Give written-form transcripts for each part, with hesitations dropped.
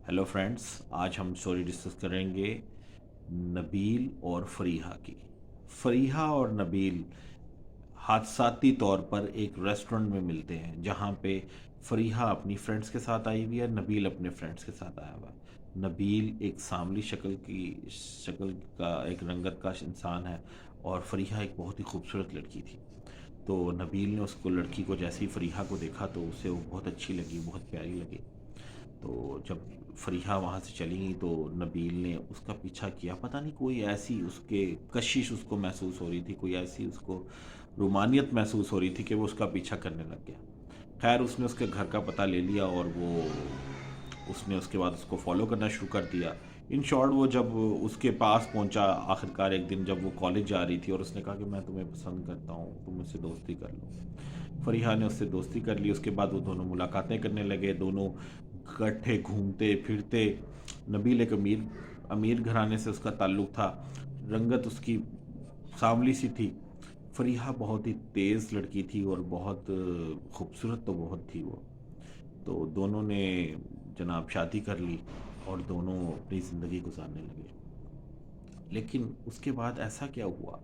Hello friends, आज हम story discuss करेंगे नबील और फरीहा की। फरीहा और नबील हादसाती तौर पर एक रेस्टोरेंट में मिलते हैं जहाँ पे फरीहा अपनी फ्रेंड्स के साथ आई हुई है, नबील अपने फ्रेंड्स के साथ आया हुआ है। नबील एक सांवली शक्ल का एक रंगत का इंसान है और फरीहा एक बहुत ही खूबसूरत लड़की थी। तो नबील ने उसको लड़की को जैसे ही फरीहा को देखा तो उसे वो बहुत अच्छी लगी, बहुत प्यारी लगी। तो जब फरीहा वहाँ से चली गई तो नबील ने उसका पीछा किया। पता नहीं कोई ऐसी उसके कशिश उसको महसूस हो रही थी, कोई ऐसी उसको रूमानियत महसूस हो रही थी कि वो उसका पीछा करने लग गया। खैर उसने उसके घर का पता ले लिया और वो उसने उसके बाद उसको फॉलो करना शुरू कर दिया। इन शॉर्ट वो जब उसके पास पहुंचा आखिरकार एक दिन जब वो कॉलेज जा रही थी और उसने कहा कि मैं तुम्हें पसंद करता हूँ, तुम मुझसे दोस्ती कर लो। फरीहा ने उससे दोस्ती कर ली। उसके बाद वो दोनों मुलाकातें करने लगे, दोनों इकट्ठे घूमते फिरते। नबील एक अमीर अमीर घराने से उसका ताल्लुक़ था, रंगत उसकी सांवली सी थी। फरीहा बहुत ही तेज़ लड़की थी और बहुत खूबसूरत तो बहुत थी वो। तो दोनों ने जनाब शादी कर ली और दोनों अपनी ज़िंदगी गुजारने लगे। लेकिन उसके बाद ऐसा क्या हुआ,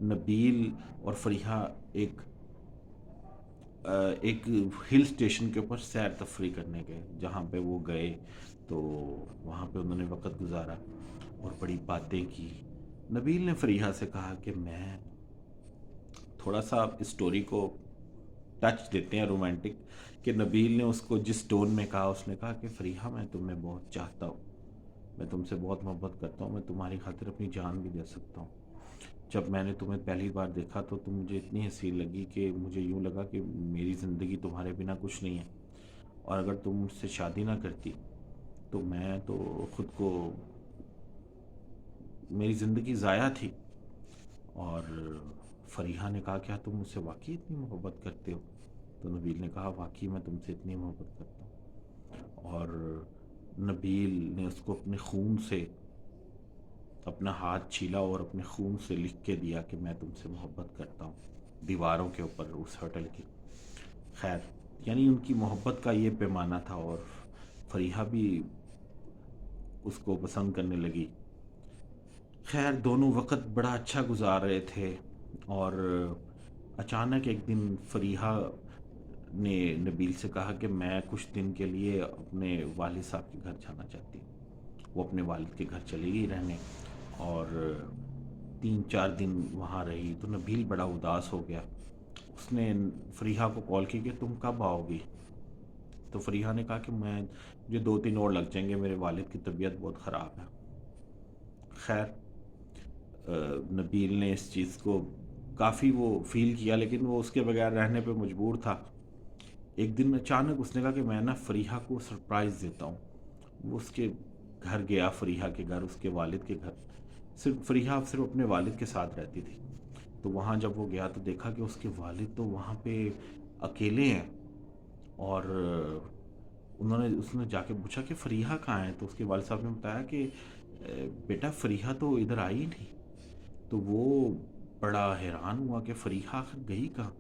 नबील और फरीहा एक एक हिल स्टेशन के ऊपर सैर तफरी करने गए। जहाँ पे वो गए तो वहाँ पे उन्होंने वक़्त गुजारा और बड़ी बातें की। नबील ने फरीहा से कहा कि मैं थोड़ा सा इस स्टोरी को टच देते हैं रोमांटिक, कि नबील ने उसको जिस टोन में कहा, उसने कहा कि फरीहा मैं तुम्हें बहुत चाहता हूँ, मैं तुमसे बहुत मोहब्बत करता हूँ, मैं तुम्हारी खातिर अपनी जान भी दे सकता हूँ। जब मैंने तुम्हें पहली बार देखा तो तुम मुझे इतनी हसीन लगी कि मुझे यूँ लगा कि मेरी ज़िंदगी तुम्हारे बिना कुछ नहीं है, और अगर तुम मुझसे शादी ना करती तो मैं तो ख़ुद को, मेरी ज़िंदगी ज़ाया थी। और फरीहा ने कहा क्या तुम मुझसे वाकई इतनी मोहब्बत करते हो? तो नबील ने कहा वाकई मैं तुमसे इतनी मोहब्बत करता हूँ। और नबील ने उसको अपने खून से अपना हाथ छीला और अपने खून से लिख के दिया कि मैं तुमसे मोहब्बत करता हूँ, दीवारों के ऊपर उस होटल की। खैर यानी उनकी मोहब्बत का ये पैमाना था और फरीहा भी उसको पसंद करने लगी। खैर दोनों वक़्त बड़ा अच्छा गुजार रहे थे और अचानक एक दिन फरीहा ने नबील से कहा कि मैं कुछ दिन के लिए अपने वालिद साहब के घर जाना चाहती हूँ। वो अपने वालिद के घर चली गई रहने और 3-4 दिन वहाँ रही। तो नबील बड़ा उदास हो गया। उसने फरीहा को कॉल की कि तुम कब आओगी? तो फरीहा ने कहा कि मुझे 2-3 और लग जाएंगे, मेरे वालिद की तबीयत बहुत ख़राब है। खैर नबील ने इस चीज़ को काफ़ी वो फ़ील किया, लेकिन वो उसके बगैर रहने पे मजबूर था। एक दिन अचानक उसने कहा कि मैं ना फरीहा को सरप्राइज़ देता हूँ। वो उसके घर गया, फरीहा के घर, उसके वालिद के घर। फरीहा सिर्फ अपने वालिद के साथ रहती थी। तो वहाँ जब वो गया तो देखा कि उसके वालिद तो वहाँ पे अकेले हैं। और उसने जाके पूछा कि फरीहा कहाँ है? तो उसके वालिद साहब ने बताया कि बेटा फरीहा तो इधर आई ही नहीं। तो वो बड़ा हैरान हुआ कि फ़रीहा आखिर गई कहाँ?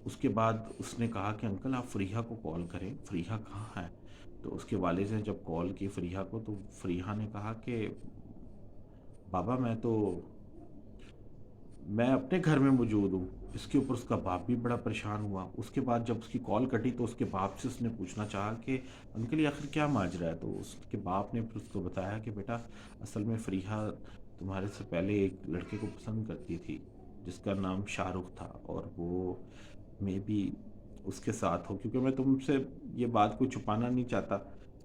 उसके बाद उसने कहा कि अंकल आप फ़रीहा को कॉल करें, फ़रीहा कहाँ है? तो उसके वालिद ने जब कॉल की फ़रीहा को तो फ़रीहा ने कहा कि बाबा मैं अपने घर में मौजूद हूँ। इसके ऊपर उसका बाप भी बड़ा परेशान हुआ। उसके बाद जब उसकी कॉल कटी तो उसके बाप से उसने पूछना चाहा कि अंकल ये आखिर क्या माजरा है? तो उसके बाप ने फिर उसको बताया कि बेटा असल में फ़रीहा तुम्हारे से पहले एक लड़के को पसंद करती थी जिसका नाम शाहरुख था, और वो मे बी उसके साथ हो, क्योंकि मैं तुमसे ये बात को छुपाना नहीं चाहता,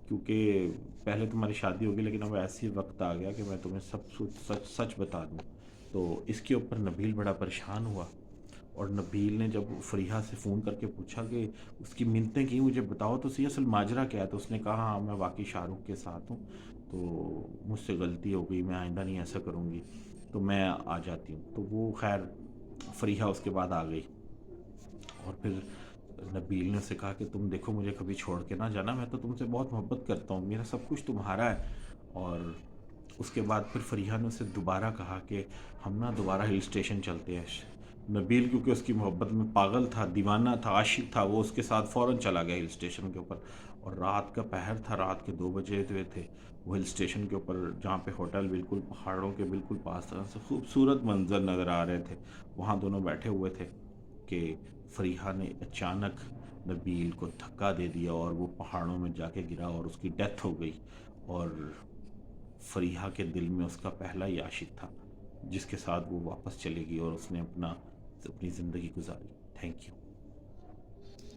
क्योंकि पहले तुम्हारी शादी होगी लेकिन अब ऐसी वक्त आ गया कि मैं तुम्हें सब सच सच बता दूँ। तो इसके ऊपर नबील बड़ा परेशान हुआ और नबील ने जब फरीहा से फ़ोन करके पूछा कि उसकी मिन्नतें की, मुझे बताओ तो सही असल माजरा क्या है? तो उसने कहा हाँ मैं वाकई शाहरुख के साथ हूँ, तो मुझसे गलती हो गई, मैं आइंदा नहीं ऐसा करूँगी, तो मैं आ जाती हूँ। तो वो खैर फरीहा उसके बाद आ गई और फिर नबील ने उससे कहा कि तुम देखो मुझे कभी छोड़ के ना जाना, मैं तो तुमसे बहुत मोहब्बत करता हूँ, मेरा सब कुछ तुम्हारा है। और उसके बाद फिर फरीहा ने उसे दोबारा कहा कि हम ना दोबारा हिल स्टेशन चलते हैं। नबील क्योंकि उसकी मोहब्बत में पागल था, दीवाना था, आशिक था, वो उसके साथ फ़ौरन चला गया हिल स्टेशन के ऊपर اور رات کا پہر تھا، رات کے 2 بجے ہوئے تھے. وہ ہل اسٹیشن کے اوپر جہاں پہ ہوٹل بالکل پہاڑوں کے بالکل پاس تھا، سے خوبصورت منظر نظر آ رہے تھے. وہاں دونوں بیٹھے ہوئے تھے کہ فریحہ نے اچانک نبیل کو دھکا دے دیا اور وہ پہاڑوں میں جا کے گرا اور اس کی ڈیتھ ہو گئی. اور فریحہ کے دل میں اس کا پہلا ہی عاشق تھا جس کے ساتھ وہ واپس چلے گی اور اس نے اپنی زندگی گزاری. Thank you.